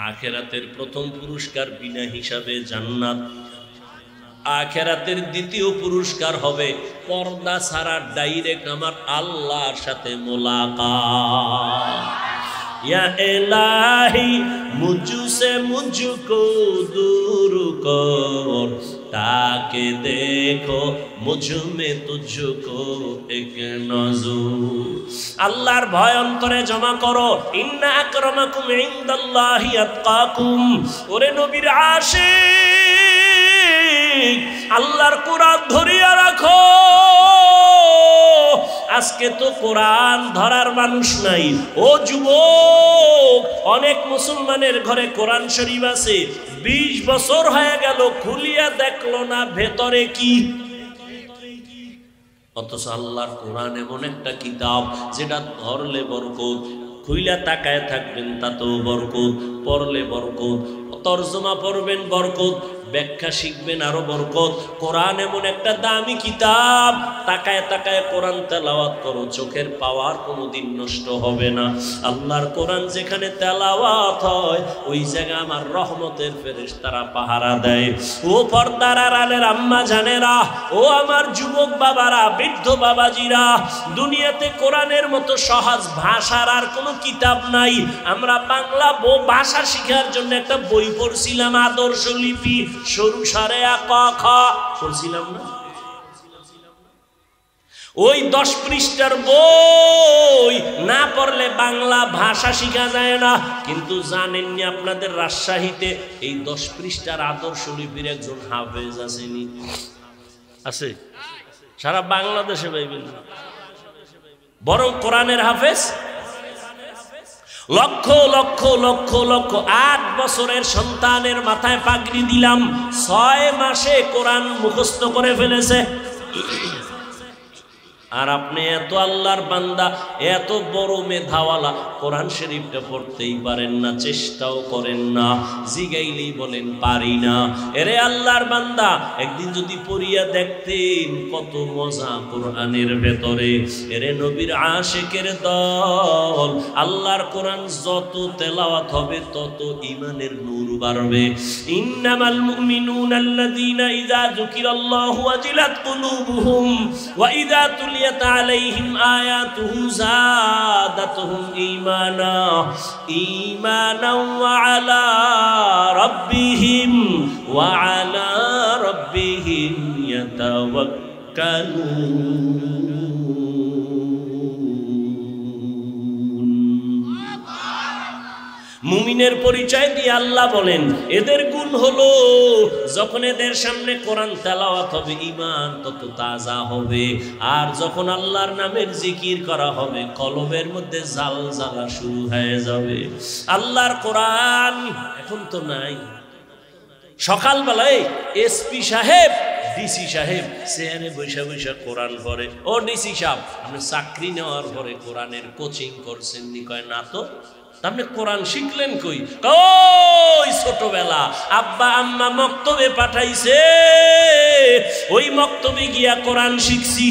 আখিরাতের প্রথম পুরস্কার বিনা হিসাবে জান্নাত, আখিরাতের দ্বিতীয় পুরস্কার হবে পর্দা ছাড়া ডাইরেক্ট আমার আল্লাহর সাথে মোলাকাত। या इलाही मुझसे मुझको दूर कर ताकि देखो मुझ में तुझको एक नजर। আল্লাহর ভয় অন্তরে জমা করো। ইন্না আকরামাকুম ইনদাল্লাহি আতকাকুম। ওরে নবীর আশিক, আল্লাহর কোরআন ধরিয়া রাখো। আজকে তো কোরআন ধরার মানুষ নাই। ও যুবক, অনেক মুসলমানের ঘরে কোরআন শরীফ আছে, 20 বছর হয়ে গেল, খুলিয়া দেখলো না ভেতরে কি। অথচ আল্লাহর কোরআন এমন একটা কিতাব যেটা ধরলে বরকত, খুইলা তাকায় থাকবেন তাতেও বরকত, পড়লে বরকত, তরজমা পড়বেন বরকত, ব্যাখ্যা শিখবেন আরো বরকত। কোরআন এমন একটা দামি কিতাব, তাকায় তাকায় কোরআন তেলাওয়াত করো, চোখের পাওয়ার কোনোদিন নষ্ট হবে না। আল্লাহর কোরআন যেখানে তেলাওয়াত হয় ওই জায়গায় আমার রহমতের ফেরেশতারা পাহারা দেয়। ও পর্দার আড়ালের আম্মা জানেরা, ও আমার যুবক বাবারা, বৃদ্ধ বাবাজিরা, দুনিয়াতে কোরআনের মতো সহজ ভাষার আর কোনো কিতাব নাই। আমরা বাংলা ভাষা শেখার জন্য একটা বই পড়ছিলাম, আদর্শ লিপি, সরু সারে আ ক খ পড়ছিলাম না? ওই 10 পৃষ্ঠার বই না পড়লে বাংলা ভাষা শেখা যায় না। কিন্তু জানেননি আপনাদের রাজশাহীতে এই 10 পৃষ্ঠার আদর্শ লিপির একজন হাফেজ আসেনি? আছে? সারা বাংলাদেশে পাইবেন না, বরং কোরআনের হাফেজ লক্ষ লক্ষ লক্ষ লক্ষ। 8 বছরের সন্তানের মাথায় পাগড়ি দিলাম, 6 মাসে কোরআন মুখস্থ করে ফেলেছে। আর আপনি এত আল্লাহর বান্দা, এত বড় মেধাওয়ালা, কোরআন শরীফটা পড়তেই পারেন না, চেষ্টাও করেন না, জিগাইলেই বলেন পারি না। এরে আল্লাহর বান্দা, একদিন যদি পড়িয়া দেখতেন কত মজা কোরআনের ভেতরে। এরে নবীর আশিকের দল, আল্লাহর কোরআন যত তেলাওয়াত হবে তত ঈমানের নূর বাড়বে। ইন্নামাল মুমিনুনা আল্লাযীনা ইযা যুকিরাল্লাহু ওয়াজিলাত কুলুবুহুম ওয়া ইযা عليهم آياته زادتهم إيمانا وعلى ربهم يتوكلون। মুমিনের পরিচয় দিয়ে আল্লাহ বলেন এদের গুণ হলো যখন এদের সামনে কোরআন তেলাওয়াত হবে ঈমান তত তাজা হবে, আর যখন আল্লাহর নামের জিকির করা হবে কলবের মধ্যে জালজালা শুরু হয়ে যাবে। আল্লাহর কোরআন এখন তো নাই। সকালবেলায় এসপি সাহেব, ডিসি সাহেব চেয়ারে বৈশা বৈশা কোরআন পড়ে। ও ডিসি সাহেব, আপনি চাকরি নেওয়ার পরে কোরআনের কোচিং করছেন নি? কয় না তো। আপনি কোরআন শিখলেন কই? ওই ছোটবেলা আব্বা আম্মা মক্তবে পাঠাইছে, ওই মক্তবে গিয়া কোরআন শিখছি।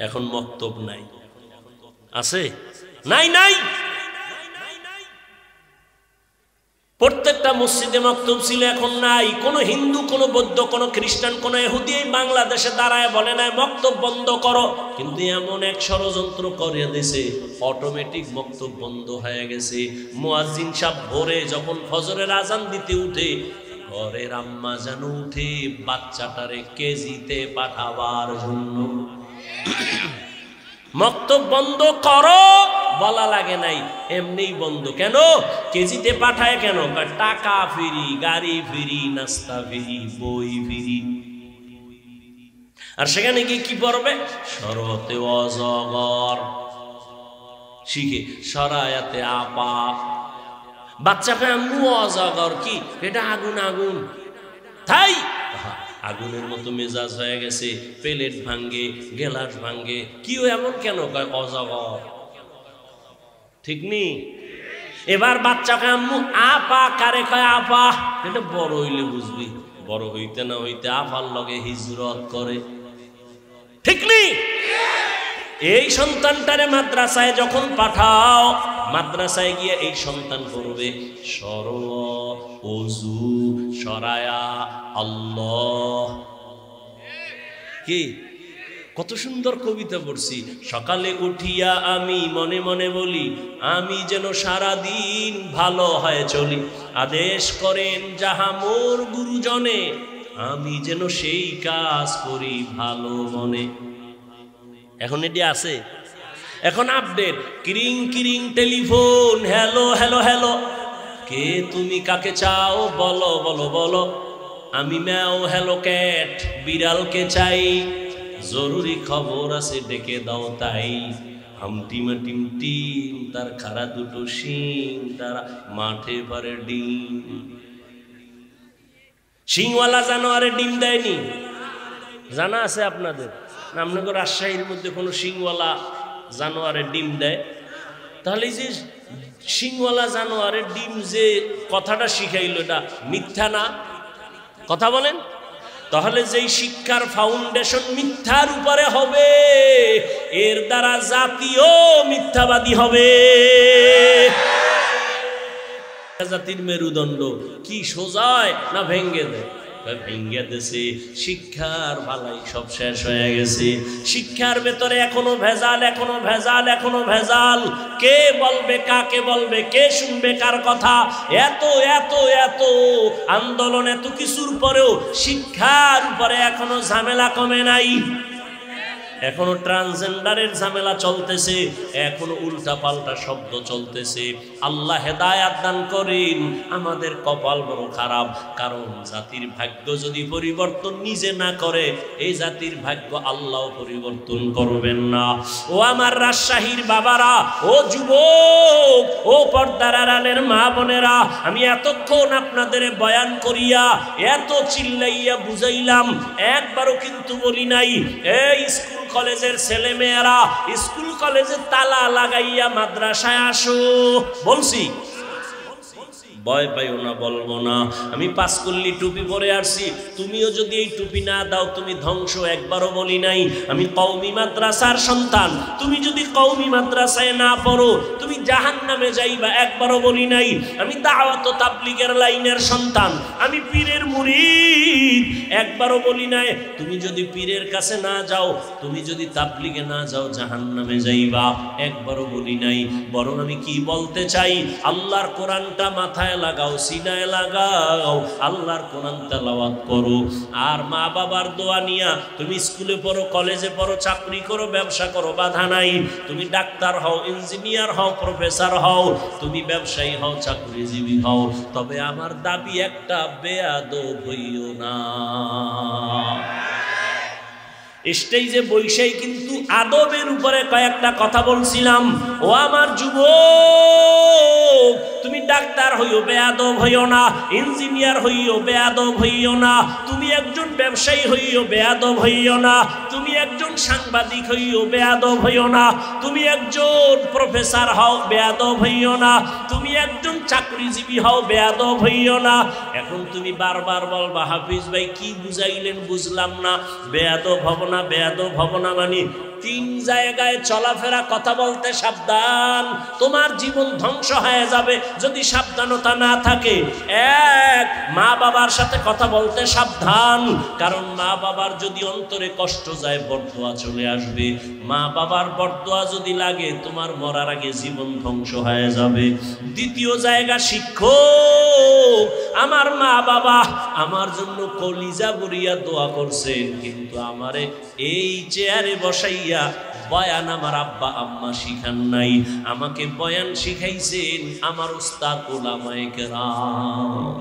এখন মক্তব নাই, আছে? নাই নাই। প্রত্যেকটা মসজিদে মক্তব ছিল, এখন নাই। কোন হিন্দু, কোন বৌদ্ধ, কোন খ্রিস্টান, কোন ইহুদি এই বাংলাদেশে দাঁড়ায় বলে নাই মক্তব বন্ধ করো। কিন্তু এমন এক ষড়যন্ত্র করে দিয়েছে, অটোমেটিক মক্তব বন্ধ হয়ে গেছে। মুয়াজ্জিন সাহেব ভোরে যখন ফজরের আজান দিতে উঠে, ঘরের আম্মা যেন উঠে বাচ্চাটারে কেজিতে পাঠাবার জন্য। মক্তব বন্ধ করো বলা লাগে নাই, এমনিই বন্ধ। কেন? কেজিতে পাঠায় কেন? টাকা ফ্রি, গাড়ি ফ্রি, নাস্তা ফ্রি, বই ফ্রি। আর সেখানে গিয়ে কি পড়বে? শরতে অজগর শিখে, সরায়াতে আপা। বাচ্চাকে আম্মু অজগর কি? এটা আগুন আগুন। তাই আগুনের মতো মেজাজ হয়ে গেছে, প্লেট ভাঙ্গে, গেলাস ভাঙ্গে। কি এমন কেন? কয় অজগর। ঠিক নি? এবার বাচ্চাকে আম্মু আপা কারে কয়? আপা। এটা বড় হইলে বুঝবি, বড় হইতে না হইতে আপার লগে হিজরত করে। ঠিক নি? এই সন্তানটারে মাদ্রাসায় যখন পাঠাও, মাদ্রাসায় গিয়ে এই সন্তান পড়বে সর ওযু সরায়া আল্লাহ। কি কত সুন্দর কবিতা পড়ছি। সকালে উঠিয়া আমি মনে মনে বলি, আমি যেন সারা দিন ভালো হয় চলি। আদেশ করেন যাহা মোর গুরুজনে, আমি যেন সেই কাজ করি ভালো মনে। এখন এটি আছে, এখন আপডেট। কিরিং কিরিং টেলিফোন, হ্যালো হ্যালো হ্যালো, কে তুমি কাকে চাও বলো বলো বলো। আমি ম্যাও হ্যালো ক্যাট, বিড়ালকে চাই, জরুরি খবর আছে ডেকে দাও তাই। হামটিমা টিম টিম, তার খাড়া দুটো শিং, তারা মাঠে পারে ডিম। শিংওয়ালা জানোয়ারে ডিম দেয়নি, জানা আছে আপনাদের? আপনাদের রাজশাহীর মধ্যে কোনো শিংওয়ালা জানোয়ারের ডিম দেয়? তাহলে এই যে শিংওয়ালা জানোয়ারের ডিম যে কথাটা শিখাইলো, এটা মিথ্যা না? কথা বলেন। তাহলে যেই শিক্ষার ফাউন্ডেশন মিথ্যার উপরে হবে, এর দ্বারা জাতীয় মিথ্যাবাদী হবে। জাতির মেরুদণ্ড কি সোজায় না ভেঙ্গে দেয়? ভেঙ্গে দেশে শিক্ষার বালাই সব শেষ হয়ে গেছে। শিক্ষার ভেতরে এখনো ভেজাল, এখনো ভেজাল, এখনো ভেজাল। কে বলবে কাকে বলবে, কে শুনবে কার কথা? এত এত এত আন্দোলন, এত কিছুর পরেও শিক্ষার উপরে এখনো ঝামেলা কমে নাই। এখনো ট্রান্সজেন্ডারের ঝামেলা চলতেছে, এখনো উল্টা পাল্টা শব্দ চলতেছে। আল্লাহ হেদায়াত দান করেন। আমাদের কপাল বড় খারাপ, কারণ জাতির ভাগ্য যদি পরিবর্তন নিজে না করে, এই জাতির ভাগ্য আল্লাহ পরিবর্তন করবেন না। ও আমার রাজশাহীর বাবারা, ও যুবক, ও পর্দার আড়ালের মা বোনেরা, আমি এতক্ষণ আপনাদের বয়ান করিয়া এত চিল্লাইয়া বুঝাইলাম, একবারও কিন্তু বলি নাই এই স্কুল কলেজের ছেলে মেয়েরা স্কুল কলেজে তালা লাগাইয়া মাদ্রাসায় আসো। বলছি? ভয় পাইও না, বলবো না। আমি পাঁচকল্লি টুপি পরে আসছি, তুমিও যদি এই টুপি না দাও তুমি ধ্বংস, একবারও বলি নাই। আমি কওমি মাদ্রাসার সন্তান, তুমি যদি কওমি মাদ্রাসায় না পড়ো তুমি জাহান্নামে যাইবা, একবারও বলি নাই। আমি দাওয়াত ও তাবলীগের লাইনের সন্তান, আমি পীরের মুরিদ, একবারও বলি নাই তুমি যদি পীরের কাছে না যাও, তুমি যদি তাবলীগে না যাও জাহান্নামে যাইবা, একবারও বলি নাই। বরং আমি কি বলতে চাই, আল্লাহর কোরআনটা মাথায় লাগাও, সিনায় লাগাও, আল্লাহর কোরআন তেলাওয়াত করো। আর মা বাবার দোয়া নিয়া তুমি স্কুলে পড়ো, কলেজে পড়ো, চাকরি করো, ব্যবসা করো, বাধা নাই। তুমি ডাক্তার হও, ইঞ্জিনিয়ার হও, প্রফেসর হও, তুমি ব্যবসায়ী হও, চাকরিজীবী হও, তবে আমার দাবি একটা, বেয়াদব হইও না। স্টেজে বৈশাই কিন্তু আদবের উপরে কয়েকটা কথা বলছিলাম। ও আমার যুবক, তুমি ডাক্তার হইও, বেয়াদব হইও না। ইঞ্জিনিয়ার হইও, বেয়াদব হইও না। তুমি একজন ব্যবসায়ী হইও, বেয়াদব হইও না। তুমি একজন সাংবাদিক হইও, বেয়াদব হইও না। তুমি একজন প্রফেসর হও, বেয়াদব হইও না। তুমি একজন চাকরিজীবী হও, বেয়াদব হইও না। এখন তুমি বারবার বলবা, হাফিজ ভাই কি বুঝাইলেন বুঝলাম না। বেয়াদব হব না, বেয়াদব হব না মানে তিন জায়গায় চলাফেরা, কথা বলতে সাবধান, তোমার জীবন ধ্বংস হয়ে যাবে যদি সাবধানতা না থাকে। এক, মা বাবার সাথে কথা বলতে সাবধান, কারণ মা বাবার যদি অন্তরে কষ্ট যায় বরদোয়া চলে আসবে। মা বাবার বরদোয়া যদি লাগে তোমার মরার আগে জীবন ধ্বংস হয়ে যাবে। দ্বিতীয় জায়গা, শিক্ষক। আমার মা বাবা আমার জন্য কলিজা বুড়িয়া দোয়া করছেন, কিন্তু আমারে এই চেয়ারে বসাইয়া বয়ান আমার আব্বা আম্মা শিখান নাই। আমাকে বয়ান শিখাইছেন আমার উস্তাদ উলামায়ে কেরাম।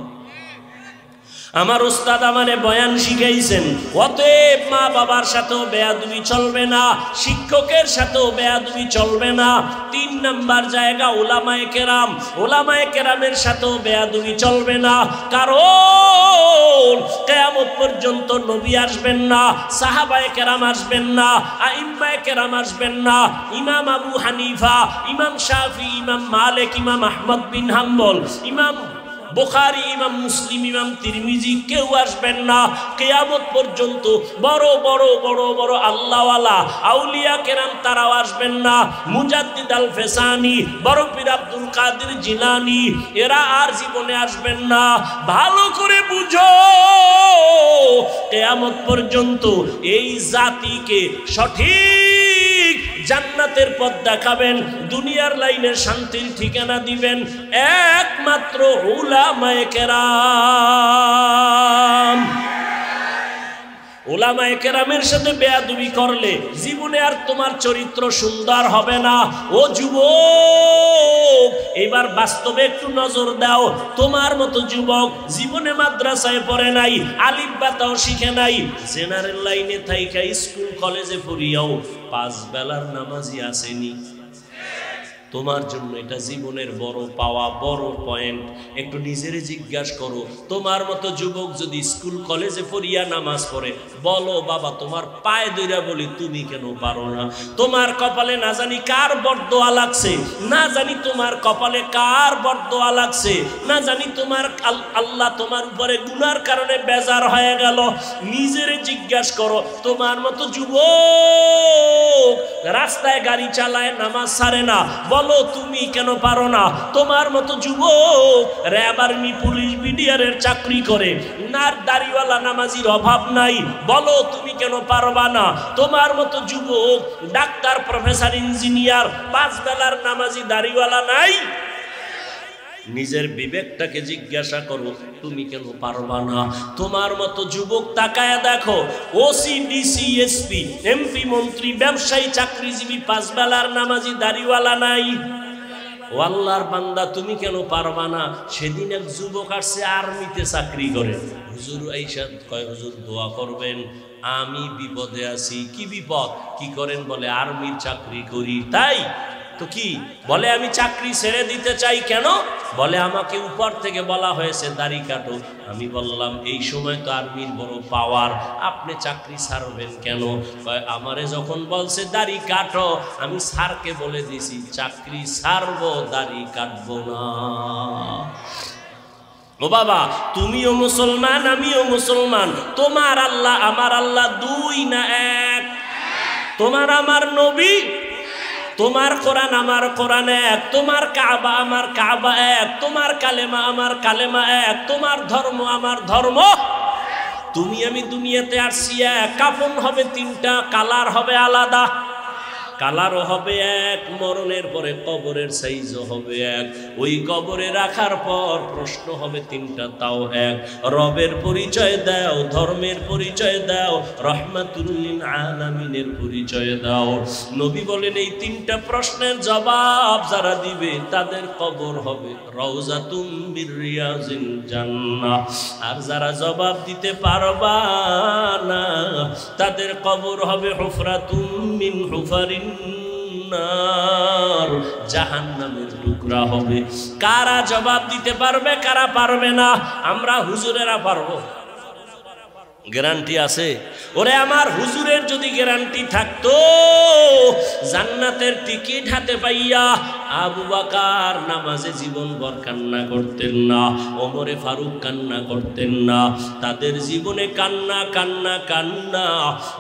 আমার উস্তাদ আমারে বয়ান শিখাইছেন। অতএব মা বাবার সাথেও বেয়াদবি চলবে না, শিক্ষকের সাথেও বেয়াদবি চলবে না। তিন নাম্বার জায়গা, উলামায়ে কেরাম। উলামায়ে কেরামের সাথেও বেয়াদবি চলবে না, কারণ কিয়ামত পর্যন্ত নবী আসবেন না, সাহাবায়ে কেরাম আসবেন না, আইম্মায়ে কেরাম আসবেন না। ইমাম আবু হানিফা, ইমাম শাফি, ইমাম মালিক, ইমাম আহমদ বিন হাম্বল, ইমাম বুখারী, ইমাম মুসলিম, ইমাম তিরমিজি কেউ আসবেন না কিয়ামত পর্যন্ত। বড় বড় বড় বড় আল্লাহওয়ালা আউলিয়া কেরাম তারাও আসবেন না। মুজাদ্দিদ আল ফেসানি, বড় পীর আব্দুল কাদের জিলানী, এরা আর জীবনে আসবেন না। ভালো করে বুঝো, কিয়ামত পর্যন্ত এই জাতিকে সঠিক জান্নাতের পথ দেখাবেন, দুনিয়ার লাইনে শান্তির ঠিকানা দিবেন একমাত্র উলামায়ে কেরাম। উলামায়ে কেরামের সাথে বেয়াদবি করলে জীবনে আর তোমার চরিত্র সুন্দর হবে না। ও যুবক, এবার বাস্তবে একটু নজর দাও। তোমার মতো যুবক জীবনে মাদ্রাসায় পড়ে নাই, আলিফ বাতাও শিখে নাই, জেনারেল লাইনে থাইকা স্কুল কলেজে পড়িয়াও 5 বেলার নামাজি আসেনি। তোমার জন্য এটা জীবনের বড় পাওয়া, বড় পয়েন্ট। একটু নিজেরে জিজ্ঞাসা করো, তোমার মতো যুবক যদি স্কুল কলেজে পড়িয়া নামাজ পড়ে, বলো বাবা তোমার পায়ে ধইরা বলি তুমি কেন পারো না? তোমার কপালে না জানি কার বরদোয়া লাগছে, না জানি তোমার কপালে কার বরদোয়া লাগছে, না জানি তোমার আল্লাহ তোমার উপরে গুনার কারণে বেজার হয়ে গেল। নিজেরে জিজ্ঞাসা করো, তোমার মতো যুবক রাস্তায় গাড়ি চালায় নামাজ ছাড়ে না, বলো তুমি কেন পারো না? তোমার মতো যুবক র্যাব, আর্মি, পুলিশ, বিডিআরের চাকরি করে, নার দাড়িওয়ালা নামাজির অভাব নাই, বলো তুমি কেন পারবা না? তোমার মতো যুবক ডাক্তার, প্রফেসর, ইঞ্জিনিয়ার, 5 বেলার নামাজি দাড়িওয়ালা নাই? নিজের বিবেকটাকে জিজ্ঞাসা করো, তুমি কেন পারবা না? তোমার মতো যুবক তাকায় দেখো, ওসি, ডিসি, এসপি, এমপি, মন্ত্রী, ব্যবসায়ী, চাকরিজীবী, 5 বেলার নামাজি দাড়িওয়ালা নাই। ও আল্লাহর বান্দা তুমি কেন পারবা না? সেদিন এক যুবক আসছে আর্মিতে চাকরি করে, হুজুর আইসা কয় হুজুর দোয়া করবেন, আমি বিপদে আছি। কি বিপদ? কি করেন? বলে আর্মির চাকরি করি। তাই তো কি? বলে আমি চাকরি ছেড়ে দিতে চাই। কেন? বলে আমাকে উপর থেকে বলা হয়েছে দাড়ি কাটো। আমি বললাম এই সময় তো আর্মির বড় পাওয়ার, আপনি চাকরি ছাড়বেন কেন? আমারে যখন বলছে দাড়ি কাটো, আমি স্যারকে বলে দিছি চাকরি ছাড়বো, দাড়ি কাটবো না। ও বাবা, তুমিও মুসলমান, আমিও মুসলমান। তোমার আল্লাহ আমার আল্লাহ 2 না 1? তোমার আমার নবী, তোমার কোরআন আমার কোরআন এক, তোমার কাবা আমার কাবা এক, তোমার কালেমা আমার কালেমা এক, তোমার ধর্ম আমার ধর্ম। তুমি আমি দুনিয়াতে আসছি এক, কাফন হবে 3টা, কালার হবে আলাদা। কালারও হবে এক, মরণের পরে কবরের সাইজও হবে এক, ওই কবরে রাখার পর প্রশ্ন হবে 3টা, তাও এক। রবের পরিচয় দাও, ধর্মের পরিচয় দাও, রহমাতুল লিল আলামিনের পরিচয় দাও। নবী বলেন এই 3টা প্রশ্নের জবাব যারা দিবে তাদের কবর হবে রওজাতুম মির রিয়াজিল জান্নাহ। আর যারা জবাব দিতে পারবা না তাদের কবর হবে হুফরাতুম মিন হুফারিন নার, জাহান্নামের টুকরা হবে। কারা জবাব দিতে পারবে, কারা পারবে না? আমরা হুজুরেরা পারবো, গ্যারান্টি আছে? ওরে আমার হুজুরের যদি গ্যারান্টি থাকতো, জান্নাতের টিকিট হাতে পাইয়া আবু বকর নামাজে জীবনভর কান্না করতেন না, ওমরে ফারুক কান্না করতেন না, তাদের জীবনে কান্না কান্না কান্না।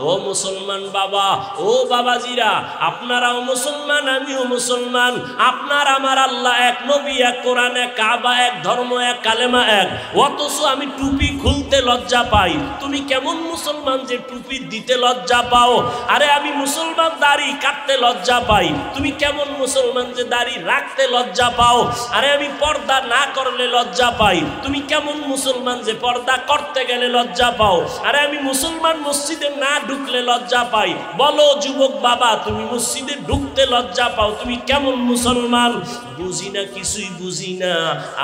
ও মুসলমান বাবা, ও বাবাজিরা, আপনারাও মুসলমান, আমিও মুসলমান। আপনার আমার আল্লাহ এক, নবী এক, কোরআন এক, কাবা এক, ধর্ম এক, কালেমা এক। অথচ আমি টুপি খুলতে লজ্জা পাই। তুমি কেমন মুসলমান যে টুপি দিতে লজ্জা পাও? আরে আমি মুসলমান, দাড়ি কাটতে লজ্জা পাই। তুমি কেমন মুসলমান যে দাড়ি রাখতে লজ্জা পাও? আরে আমি পর্দা না করলে লজ্জা পাই। তুমি কেমন মুসলমান যে পর্দা করতে গেলে লজ্জা পাও? আরে আমি মুসলমান, মসজিদে না ঢুকলে লজ্জা পাই। বলো যুবক বাবা, তুমি মসজিদে ঢুকতে লজ্জা পাও, তুমি কেমন মুসলমান? বুঝি না, কিছুই বুঝি না।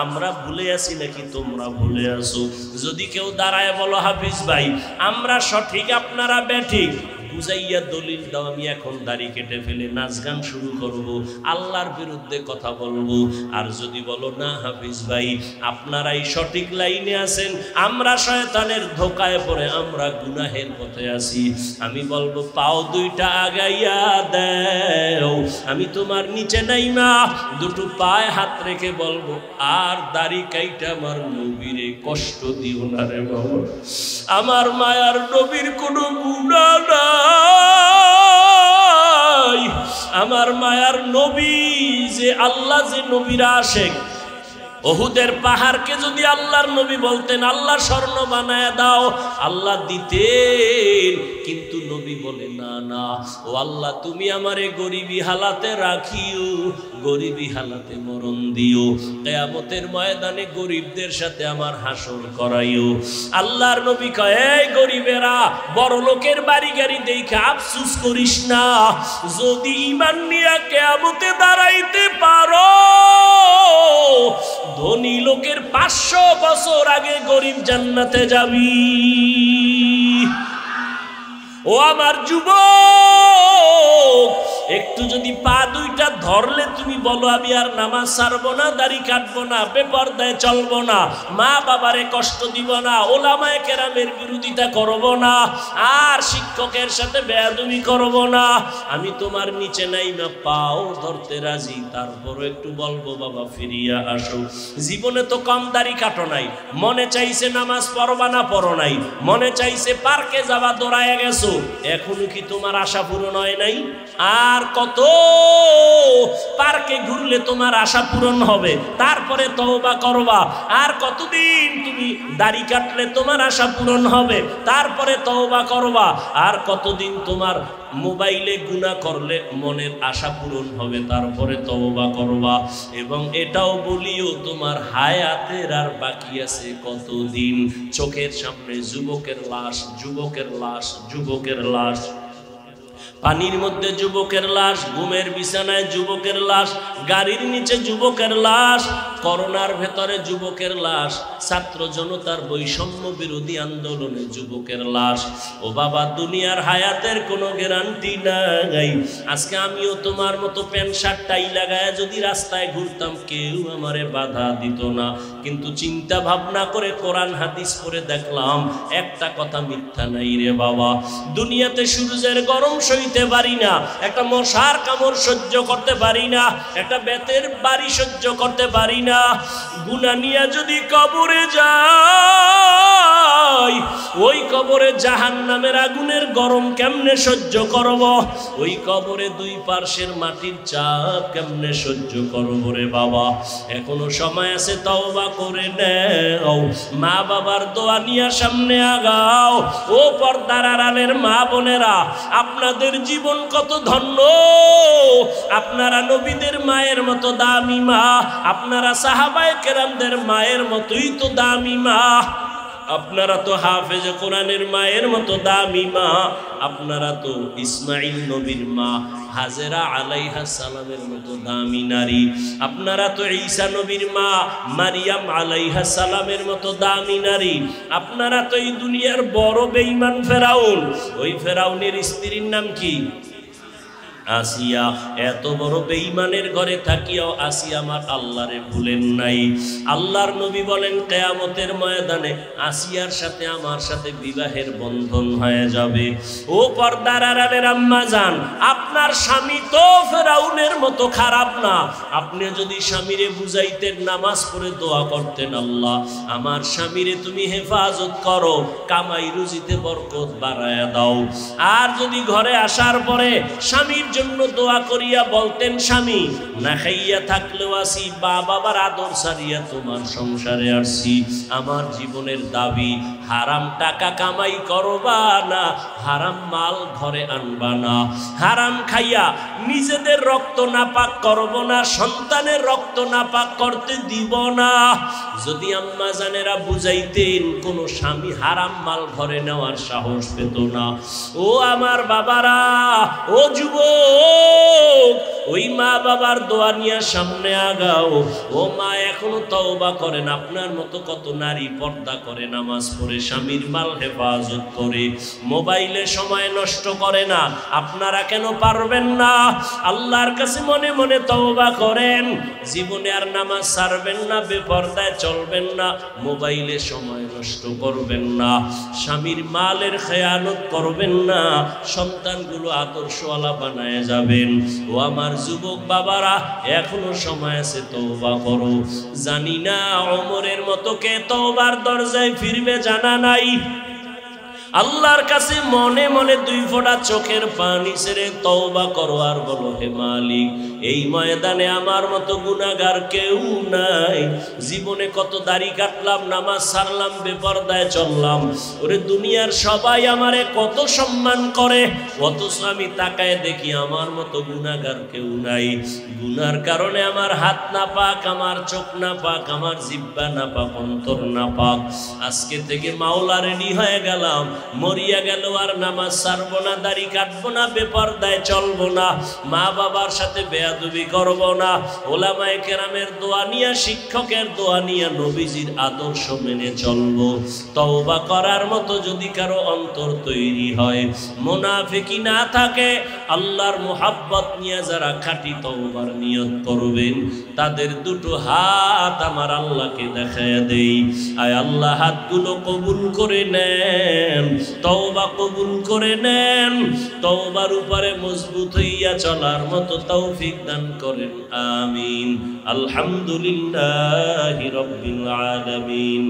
আমরা ভুলে আছি নাকি তোমরা ভুলে আসো? যদি কেউ দাঁড়ায় বলো হাফিজ ভাই আমরা সঠিক আপনারা বেঠিক, বুঝাইয়া দলিল দাও, আমি এখন দাড়ি কেটে ফেলে নাচ গান শুরু করব, আল্লাহর বিরুদ্ধে কথা বলবো। আর যদি বলো না হাফিজ ভাই আপনারাই সঠিক লাইনে আছেন, আমরা শয়তানের ধোকায় পড়ে আমরা গুনাহের পথে আছি, আমি বলবো পাও দুইটা আগাইয়া দেও, আমি তোমার নিচে নাইমা দুটো পায়ে হাত রেখে বলবো আর দাড়ি কাইটা আমার নবীরে কষ্ট দিও না রে বাবা, আমার মায়ার নবীর কোনো গুনাহ নাই, আমার মায়ার নবী যে আল্লাহ যে নবীরা আশেক, ওহুদের পাহাড়কে যদি আল্লাহর নবী বলতেন আল্লাহ স্বর্ণ বানায় দাও আল্লাহ দিতেন, কিন্তু নবী বলে না না ও আল্লাহ তুমি আমারে গরিবী হালাতে রাখিও, গরিবী হালাতে মরণ দিও, কিয়ামতের ময়দানে গরিবদের সাথে আমার হাসর করাইও। আল্লাহর নবী কয় এই গরিবেরা বড় লোকের বাড়ি গাড়ি দেখে আফসোস করিস না, যদি ঈমান নিয়ে কিয়ামতে দাঁড়াইতে পারো ধনী লোকের 500 বছর আগে গরিব জান্নাতে যাবি। ও আমার যুবক একটু যদি পা দুইটা ধরলে তুমি বলো আমি আর নামাজ ছাড়বো না, দাড়ি কাটবো না, বেপরদায় চলবো না, মা বাবারে কষ্ট দিব না, ওলামায়ে কেরামের বিরোধিতা করব না, আর শিক্ষকের সাথে বেয়াদবি করব না, আমি তোমার নিচে নাইমা পাও ধরতে রাজি, তারপরও একটু বলবো বাবা ফিরিয়া আসো। জীবনে তো কম দাড়ি কাটো নাই, মনে চাইছে নামাজ পড়বা না পড়ো নাই, মনে চাইছে পার্কে যাবা দৌড়ায় গেছো, এখনো কি তোমার আশা পূরণ হয় নাই? আর কত পার্কে ঘুরলে তোমার আশা পূরণ হবে, তারপরে তওবা করবা, আর কতদিন তুমি দাড়ি কাটলে তোমার আশা পূরণ হবে, তারপরে তওবা করবা, আর কতদিন তোমার মোবাইলে গুনাহ করলে মনের আশা পূরণ হবে, তারপরে তওবা করবা। এবং এটাও বলিও তোমার হায়াতের আর বাকি আছে কতদিন। চোখের সামনে যুবকের লাশ, যুবকের লাশ, যুবকের লাশ, পানির মধ্যে যুবকের লাশ, ঘুমের বিছানায় যুবকের লাশ, গাড়ির নিচে যুবকের লাশ, করোনার ভেতরে যুবকের লাশ, ছাত্র জনতার বৈষম্য বিরোধী আন্দোলনে যুবকের লাশ। ও বাবা দুনিয়ার হায়াতের কোনো গ্যারান্টি নাই। আজকে আমিও তোমার মতো প্যান্ট শার্ট টাই লাগায় যদি রাস্তায় ঘুরতাম কেউ আমারে বাধা দিত না, কিন্তু চিন্তা ভাবনা করে কোরআন হাদিস পড়ে দেখলাম একটা কথা মিথ্যা নাই রে বাবা। দুনিয়াতে সূর্যের গরম সইতে পারি না, একটা মশার কামড় সহ্য করতে পারি না, একটা বেতের বাড়ি সহ্য করতে পারি না, গুনাহ নিয়ে যদি কবরে যাই ওই কবরে জাহান্নামের আগুনের গরম কেমনে সহ্য করব, ওই কবরে দুই পার্শ্বের মাটির চাপ কেমনে সহ্য করব রে বাবা। এখনো সময় আছে, তওবা করে নাও, মা বাবার দোয়া নিয়ে সামনে আগাও। ও পর্দার আড়ালের মা বোনেরা আপনাদের জীবন কত ধন্য, আপনারা নবীদের মায়ের মতো দামি মা, আপনারা সাহাবায়ে কেরামদের মায়ের মতোই তো দামি মা, আপনারা তো হাফেজ কোরআনের মায়ের মতো দামি মা, আপনারা তো ইসমাইল নবীর মা হাজেরা আলাইহা সালামের মতো দামি নারী, আপনারা তো ঈসা নবীর মা মারিয়াম আলাইহা সালামের মতো দামি নারী, আপনারা তো এই দুনিয়ার বড় বেঈমান ফেরাউন, ওই ফেরাউনের স্ত্রীর নাম কি? আসিয়া। এত বড় বেঈমানের ঘরে থাকিয়াও আসিয়া আমার আল্লাহরে ভুলেন নাই। আল্লাহর নবী বলেন কিয়ামতের ময়দানে আসিয়ার সাথে আমার সাথে বিবাহের বন্ধন হয়ে যাবে। ও পর্দার আড়ালের আম্মা জান, আপনার স্বামী তো ফেরাউনের মতো খারাপ না। আপনি যদি স্বামীরে বুঝাইতেন, নামাজ পড়ে দোয়া করতেন, আল্লাহ আমার স্বামীরে তুমি হেফাজত করো, কামাই রুজিতে বরকত বাড়ায়া দাও। আর যদি ঘরে আসার পরে স্বামীর জন্য দোয়া করিয়া বলতেন, স্বামী না খাইয়া থাকলেও আসি, বাবার আদর সারিয়া তোমার সংসারে আসছি, আমার জীবনের দাবি হারাম টাকা কামাই করবা না, হারাম মাল ঘরে আনবা না, হারাম খাইয়া নিজেদের রক্ত নাপাক করব না, সন্তানের রক্ত রক্ত নাপাক করতে দিব না। যদি আম্মা জানেরা বুঝাইতেন, কোন স্বামী হারাম মাল ঘরে নেওয়ার সাহস পেত না। ও আমার বাবারা, ও যুবক, ওই মা বাবার দোয়া নিয়ে সামনে আগাও। ও মা, এখনো তওবা করেন। আপনার মতো কত নারী পর্দা করে, নামাজ পড়ে, স্বামীর মাল হেফাজত করে, মোবাইলে সময় নষ্ট করে না। আপনারা কেন পারবেন না? আল্লাহর কাছে মনে মনে তওবা করেন। জীবনে আর নামাজ ছাড়বেন না, বেপরদায় চলবেন না, মোবাইলে সময় নষ্ট করবেন না, স্বামীর মালের খেয়ানত করবেন না, সন্তানগুলো আদর্শওয়ালা বানায় যাবেন। ও আমার যুবক বাবারা, এখনো সময় আছে, তওবা করো। জানি না ওমরের মতো কে তওবার দরজায় ফিরবে, জানা নাই। আল্লাহর কাছে মনে মনে 2 ফোঁটা চোখের পানি ছেড়ে তওবা করো আর বলো, হে মালিক, এই ময়দানে আমার মতো গুনাহগার কেউ নাই। জীবনে কত দাড়ি কাটলাম, নামাজ ছাড়লাম, বেপরদায় চললাম, ওরে দুনিয়ার সবাই আমারে কত সম্মান করে, অথচ আমি তাকায় দেখি আমার মতো গুনাহগার কেউ নাই। গুনার কারণে আমার হাত না পাক, আমার চোখ না পাক, আমার জিহ্বা না পাক, অন্তর না পাক। আজকে থেকে মাওলা রেডি হয়ে গেলাম, মরিয়া গেল আর নামাজ ছাড়বো না, দাড়ি কাটবো না, বেপরদায় চলবো না, মা বাবার সাথে বেয়াদবি করবো না, ওলামায়ে কেরামের দোয়া নিয়ে, শিক্ষকের দোয়া নিয়ে, নবীজির আদর্শ মেনে চলবো। তওবা করার মতো যদি কারো অন্তর তৈরি হয়, মুনাফিকি না থাকে, আল্লাহর মুহাব্বত নিয়ে যারা খাঁটি তওবার নিয়ত করবেন, তাদের 2 হাত আমার আল্লাহকে দেখায় দেই। আয় আল্লাহ, হাতগুলো কবুল করে নেন, তওবা কবুল করে নেন, তওবার উপরে মজবুত হইয়া চলার মতো তৌফিক দান করেন। আমিন। আলহামদুলিল্লাহি রাব্বিল আলামিন,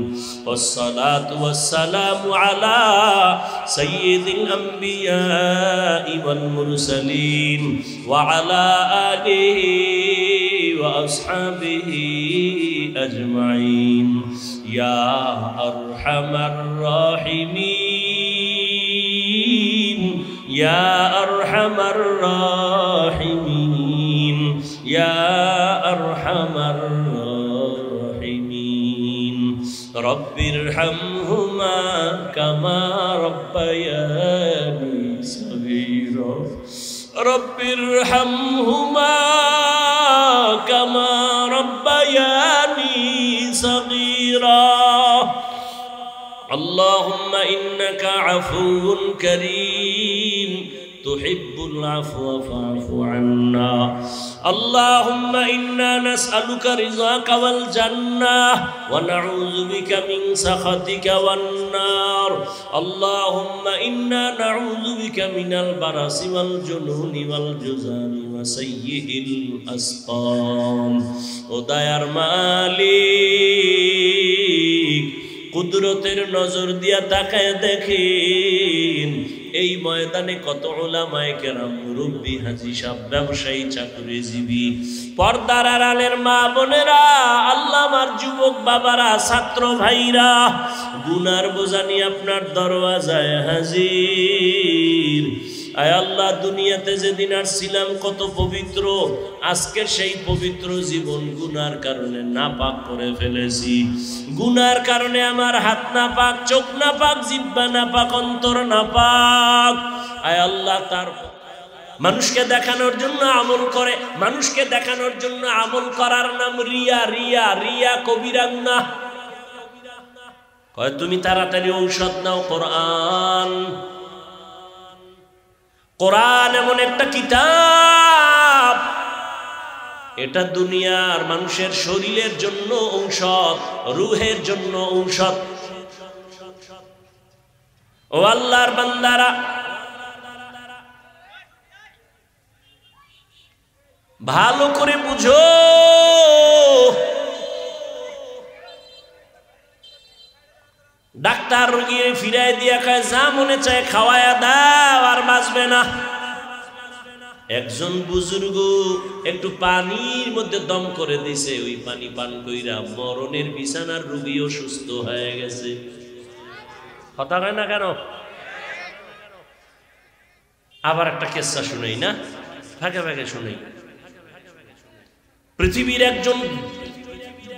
ওয়াসসালাতু ওয়াসসালামু আলা সাইয়্যিদিল আমবিয়া ওয়াল মুরসালিন ওয়া আলা আলিহি ওয়া আসহাবিহি আজমাইন। ইয়া আরহামার রাহিমিন, ইয়া আরহামার রাহিমিন, ইয়া আরহামার রাহিমিন। রব্বিরহামহুমা কামা রাব্বায়ানি সগীরা, রব্বিরহামহুমা কামা রাব্বায়ানি সগীরা। اللهم إنك عفو كريم تحب العفو فاعف عنا. اللهم إنا نسألك رضاك والجنة ونعوذ بك من سخطك والنار. اللهم إنا نعوذ بك من البرص والجنون والجذام وسيء الأسقام. وداير মালিক, কুদরতের নজর দিয়া তাকায় দেখেন, এই ময়দানে কত উলামায়ে কেরাম, মুরব্বী, হাজী সাহেব, ব্যবসায়ী, চাকরিজীবী, পর্দার আড়ালের মা বোনেরা, আল্লাহ আমার যুবক বাবারা, ছাত্র ভাইরা, গুনার বোঝা নিয়ে আপনার দরওয়াজায় হাজির। আয় আল্লাহ, দুনিয়াতে যেদিন আসছিলাম কত পবিত্র, আজকের সেই পবিত্র জীবন গুনার কারণে নাপাক করে ফেলেছি। গুনার কারণে আমার হাত নাপাক, চোখ নাপাক, জিহ্বা নাপাক, অন্তর নাপাক। আয় আল্লাহ, তার মানুষকে দেখানোর জন্য আমল করে, মানুষকে দেখানোর জন্য আমল করার নাম রিয়া। রিয়া রিয়া কবিরা গুনাহ। কয় তুমি তাড়াতাড়ি ঔষধ নাও, কোরআন। কোরআন এমন একটা কিতাব, এটা দুনিয়ার মানুষের শরীরের জন্য ঔষধ, রুহের জন্য ঔষধ। ও আল্লাহর বান্দারা, ভালো করে বুঝো, ডাক্তার রোগী ফিরাই দিয়া খায়, যা মনে চায় খাওয়ায়া দাও, আর বাঁচবে না। একজন বুজুর্গ একটু পানির মধ্যে দম করে দিছে, ওই পানি পান কইরা মরণের বিছানার রোগীও সুস্থ হয়ে গেছে। কথা হয় না কেন? আবার একটা কিসসা শুনাই না, ভাগে ভাগে শুনাই। পৃথিবীর একজন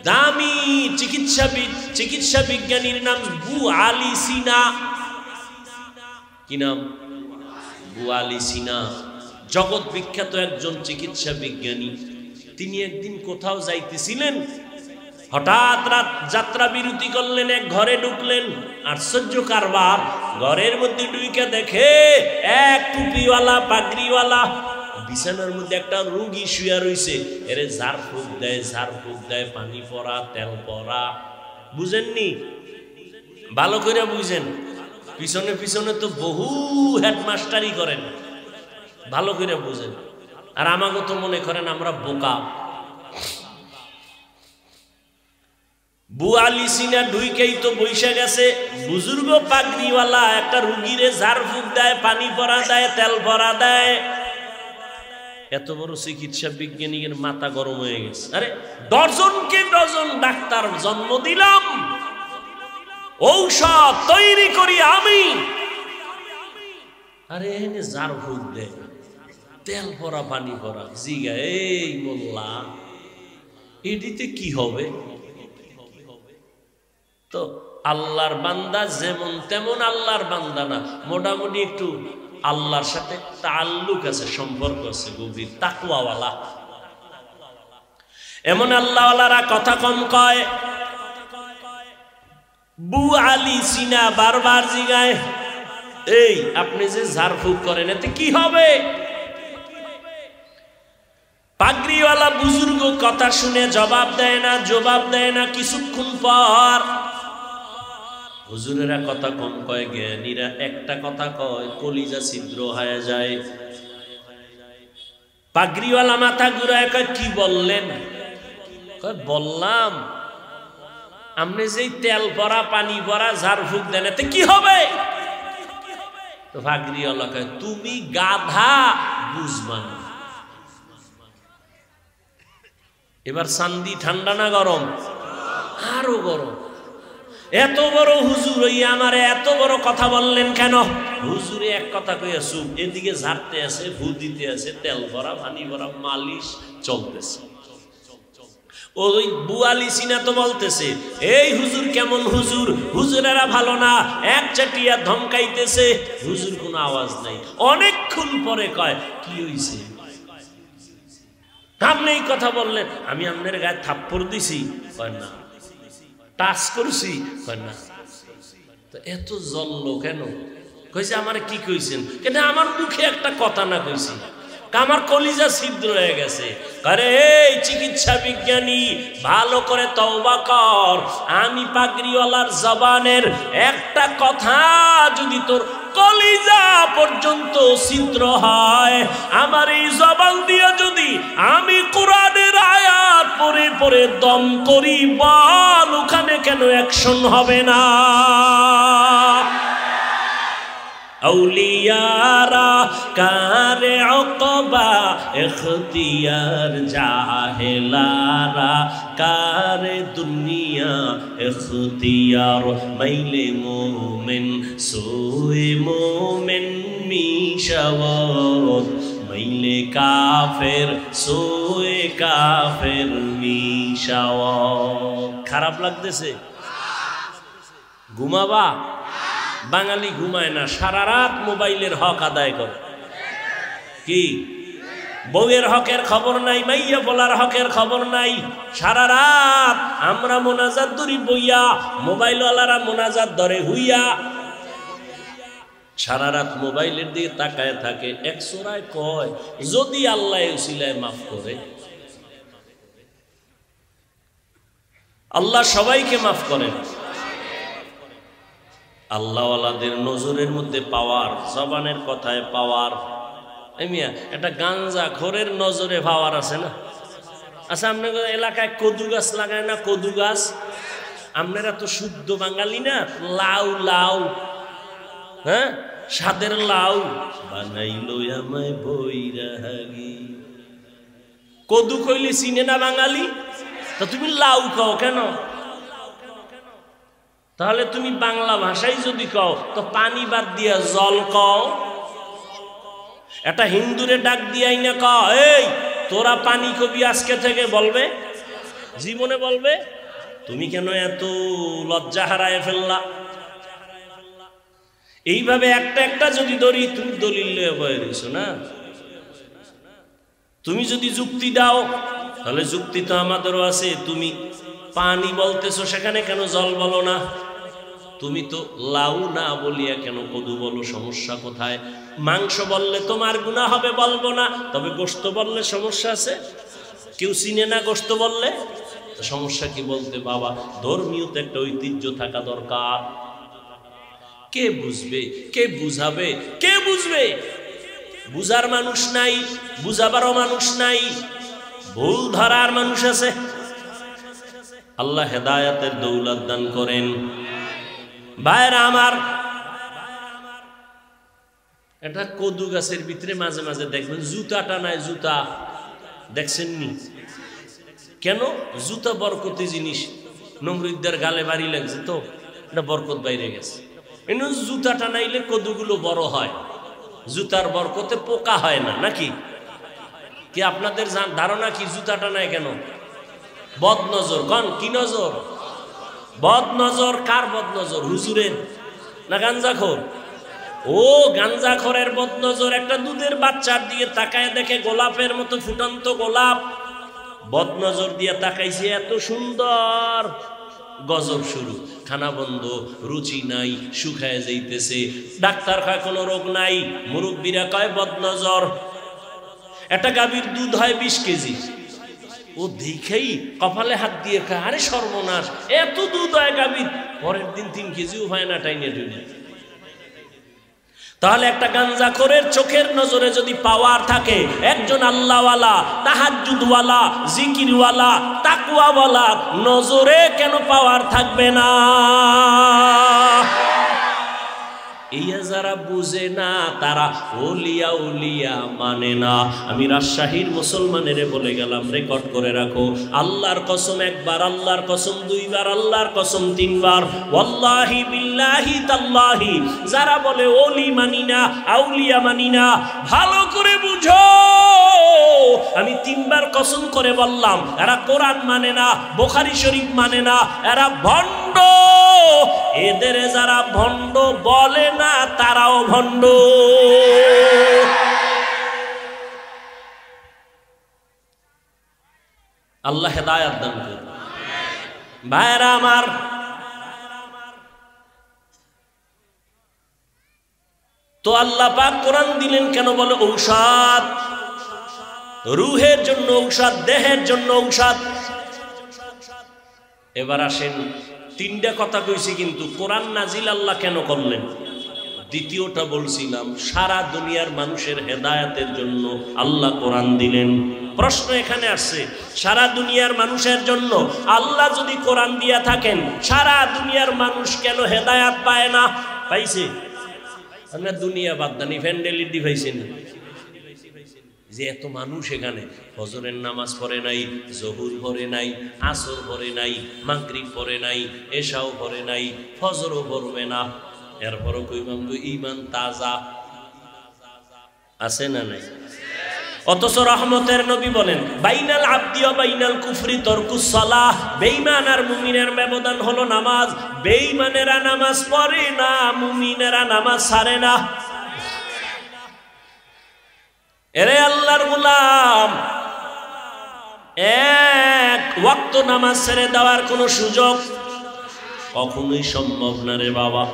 দামি চিকিৎসা বিজ্ঞানীর নাম বু আলী সিনা। কি নাম? বু আলী সিনা, জগৎ বিখ্যাত একজন চিকিৎসা বিজ্ঞানী। তিনি একদিন কোথাও যাইতেছিলেন, হঠাৎ রাত যাত্রা বিরতি করলেন, এক ঘরে ঢুকলেন। আশ্চর্য কারবার, ঘরের মধ্যে ঢুকে দেখে এক টুপিওয়ালা পাগড়িওয়ালা বিছানার মধ্যে একটা রোগী শুয়ে রইছে। এরে ঝাড়ফুঁক দেয়, পানি পড়া, তেল পড়া। বুঝেননি? ভালো করে বুঝেন, পিছনে পিছনে তো বহু হেডমাস্টারই করেন, ভালো করে বুঝেন। আর আমাকে তো মনে করেন আমরা বোকা। বু আলী সিনা ঢুইকেই তো বৈশা গেছে বুজুর্গ পাগড়িওয়ালা একটা রুগীরে ঝাড়ফুঁক দেয়, পানি পরা দেয়, তেল পরা দেয়। এত বড় চিকিৎসা বিজ্ঞানীর মাথা গরম হয়ে গেছে। আরে ডজনকে ডজন ডাক্তার জন্ম দিলাম, ঔষধ তৈরি করি আমি, আরে এনে ঝাড়ফুঁক দেয়, তেল পরা, পানি পরা। জিগা এই মোল্লা, এটিতে কি হবে? তো আল্লাহর বান্দা যেমন তেমন আল্লাহর বান্দা না, মোটামুটি একটু আল্লাহর সাথে তাল্লুক আছে, সম্পর্ক আছে, গভীর তাকওয়াওয়ালা। এমন আল্লাহওয়ালারা কথা কম কয়। বু আলী সিনা বারবার জিগায়, এই আপনি যে ঝাড়ফুঁক করেন এতে কি হবে? পাগড়িওয়ালা বুজুর্গ কথা শুনে জবাব দেয় না। কিছুক্ষণ পর হুজুরেরা কথা কম কয়, জ্ঞানীরা একটা কথা কয়, কলিজা ছিদ্র হয়ে যায়। পাগড়িওয়ালা মাথা ঘুরায় কয়, কি বললেন? কয় বললাম আপনি যেই তেল পরা, পানি পরা, ঝাড়ফুঁক দেন এতে কি হবে? তো পাগড়িওয়ালা কয়, তুমি গাধা, বুঝবা না। এবার চান্দি ঠান্ডা না গরম? আরো গরম। এত বড় হুজুর হইয়া আমারে এত বড় কথা বললেন কেন? হুজুরে এক কথা কইয়া চুপ, এদিকে ঝাড়তে আছে, ভু দিতে আছে, তেল ভরা, পানি ভরা, মালিশ চলতেছে। ওই বু আলী সিনা তো বলতেছে, এই হুজুর কেমন হুজুর, হুজুরেরা ভালো না, এক চাটিয়া ধমকাইতেছে। হুজুর কোনো আওয়াজ নাই। অনেকক্ষণ পরে কয়, কি হইছে? আপনি এই কথা বললেন, আমি আপনার গায়ে থাপ্পড় দিছি? কয় না। টাচ করছি? কয় না। তো এত জ্বললো কেন? কইছে আমার কি কইছেন? কেন আমার মুখে একটা কথা না কইছি, আমার কলিজা ছিদ্র হয়ে গেছে। আরে এই চিকিৎসা বিজ্ঞানী, ভালো করে তওবা কর। আমি পাগড়িওয়ালার জবানের একটা কথা যদি তোর কলিজা পর্যন্ত ছিদ্র হয়, আমার এই জবান দিয়ে যদি আমি কোরআনের আয়াত পড়ে পড়ে দম করি, বল ওখানে কেন অ্যাকশন হবে না? औलियारा कारे उक़बा इख्तियार जाहिलारा कारे दुनिया इख्तियार मैले मोमिन सोए मोमिन मीशावत मैले काफिर सोए काफिर मीशावत। খারাপ লাগতেছে? ঘুমাবা? বাঙালি ঘুমায় না, সারা রাত মোবাইলের হক আদায় করে। কি বউয়ের হকের খবর নাই, মাইয়া বলার হকের খবর নাই। সারা রাত আমরা মোনাজাত ধরি বইয়া, মোবাইলওয়ালারা মোনাজাত ধরে হুইয়া। সারা রাত মোবাইলের দিকে তাকায় থাকে। এক সূরায় কয়, যদি আল্লাহ উসিলায় মাফ করে, আল্লাহ সবাইকে মাফ করেন। আল্লাহওয়ালাদের নজরের মধ্যে পাওয়ার, জবানের কথায় পাওয়ার। মিয়া একটা গাঞ্জা খোরের নজরে পাওয়ার আছে না? আচ্ছা, আপনাদের এলাকায় কদু গাছ লাগায় না? কদু গাছ? আপনারা তো শুদ্ধ বাঙালি না? লাউ লাউ, হ্যাঁ, সাদের লাউ বানাইলো আমায় বৈরাগী। কদু কইলে চিনে না বাঙালি? তা তুমি লাউ কও কেন? তাহলে তুমি বাংলা ভাষায় যদি কও তো পানি বাদ দিয়া জল কও। এটা হিন্দুরে ডাক দিয়াই না কও, এই তোরা পানি কবি আজকে থেকে বলবে, জীবনে বলবে? তুমি কেন এত লজ্জা হারায় ফেললা? এইভাবে একটা একটা যদি ধরি, তুমি দলিল লয়ে বয়ে রইছো না। তুমি যদি যুক্তি দাও, তাহলে যুক্তি তো আমাদেরও আছে। তুমি পানি বলতেছো, সেখানে কেন জল বলো না? তুমি তো লাউ না বলিয়া কেন কদু বলো? সমস্যা কোথায়? মাংস বললে তোমার গুনাহ হবে, বলবো না। তবে গোশত বললে সমস্যা আছে? কেউ চিনে না গোশত বললে, সমস্যা কি বলতে? বাবা, ধর্মীয় তো একটা ঐতিহ্য থাকা দরকার। কে বুঝবে? কে বুঝাবে? কে বুঝবে? বুঝার মানুষ নাই, বুঝাবারও মানুষ নাই, ভুল ধরার মানুষ আছে। আল্লাহ হেদায়েতের দৌলত দান করেন। ভাইরা আমার, এটা কদু গাছের ভিতরে মাঝে মাঝে দেখবেন জুতাটা নাই। জুতা দেখছেন নি? কেন? জুতা বরকতি জিনিস। নমরুদদের গালে বাড়ি লাগছে তো, এটা বরকত বাইরে গেছে। এনে জুতাটা নাইলে কদুগুলো বড় হয়। জুতার বরকতে পোকা হয় না নাকি? কি আপনাদের ধারণা কি জুতাটা নাই কেন? বদ নজর। কন কি নজর? বদ নজর। কার বদ নজর? হুজুরের না গাঞ্জাখোর? ও গাঞ্জাখোরের বদ নজর। একটা দুধের বাচ্চার দিয়ে তাকায় দেখে গোলাপের মতো ফুটন্ত গোলাপ, বদ নজর দিয়ে তাকাইছে, এত সুন্দর, গজব শুরু। খানা বন্ধ, রুচি নাই, শুকায় যাইতেছে। ডাক্তার কয় কোনো রোগ নাই, মুরব্বীরা কয় বদ নজর। একটা গাভীর দুধ হয় 20 কেজি। ও দেখেই কপালে হাত দিয়ে কয়, আরে সর্বনাশ, এত দুধ হয় গাভীর। পরের দিন 3 কেজিও হয় না, টাইনে টুইনে। তাহলে একটা গাঞ্জাখোরের চোখের নজরে যদি পাওয়ার থাকে, একজন আল্লাহওয়ালা, তাহাজ্জুদওয়ালা, জিকিরওয়ালা, তাকওয়াওয়ালা নজরে কেন পাওয়ার থাকবে না? এই যারা বুঝে না, তারা ওলিয়া উলিয়া মানে না। আমি রাজশাহীর মুসলমানের বলে গেলাম, রেকর্ড করে রাখো। আল্লাহর কসম একবার, আল্লাহর কসম 2 বার, আল্লাহর কসম 3 বার, ওয়াল্লাহি বিল্লাহি তাল্লাহি, যারা বলে ওলি মানি না, আউলিয়া মানি না, ভালো করে বুঝো। আমি 3 বার কসম করে বললাম, এরা কোরআন মানে না, বুখারী শরীফ মানে না, এরা ভণ্ড। এদের যারা ভণ্ড বলে না, তারাও ভণ্ড। আল্লাহ হেদায়েত দান করুন। ভাইরা আমার, তো আল্লাহ পাক কোরআন দিলেন কেন? বলে ঔষধ, রুহের জন্য ঔষধ, দেহের জন্য ঔষধ। এবার আসেন, 3টা কথা কইছি, কিন্তু কোরআন নাজিল আল্লাহ কেন করলেন? দ্বিতীয়টা বলছিলাম, সারা দুনিয়ার মানুষের হেদায়েতের জন্য আল্লাহ কোরআন দিলেন। প্রশ্ন এখানে আসছে, সারা দুনিয়ার মানুষের জন্য আল্লাহ যদি কোরআন দিয়া থাকেন, সারা দুনিয়ার মানুষ কেন হেদায়েত পায় না? পাইছে? আমরা দুনিয়া বাদ দানি ফ্যান্ডেলিটি পাইছেন যে এত মানুষ এখানে ফজরের নামাজ পড়ে নাই, জহুর পড়ে নাই, আসর পড়ে নাই, মাগরিব পড়ে নাই, এশাও পড়ে নাই, ফজরও পড়বে না। এরপরও কইবাম তো ঈমান তাজা আছে না নাই? অথচ রহমতের নবী বলেন, বাইনাল আবদি ওয়া বাইনাল কুফরি তরকুস সালাহ, বেঈমান আর মুমিনের ব্যবধান হলো নামাজ। বেঈমানেরা নামাজ পড়ে না, মুমিনেরা নামাজ ছাড়ে না। এরে আল্লাহর গোলাম, এক ওয়াক্ত নামাজ ছেড়ে দেওয়ার কোনো সুযোগ কখনোই সম্ভব না রে বাবা।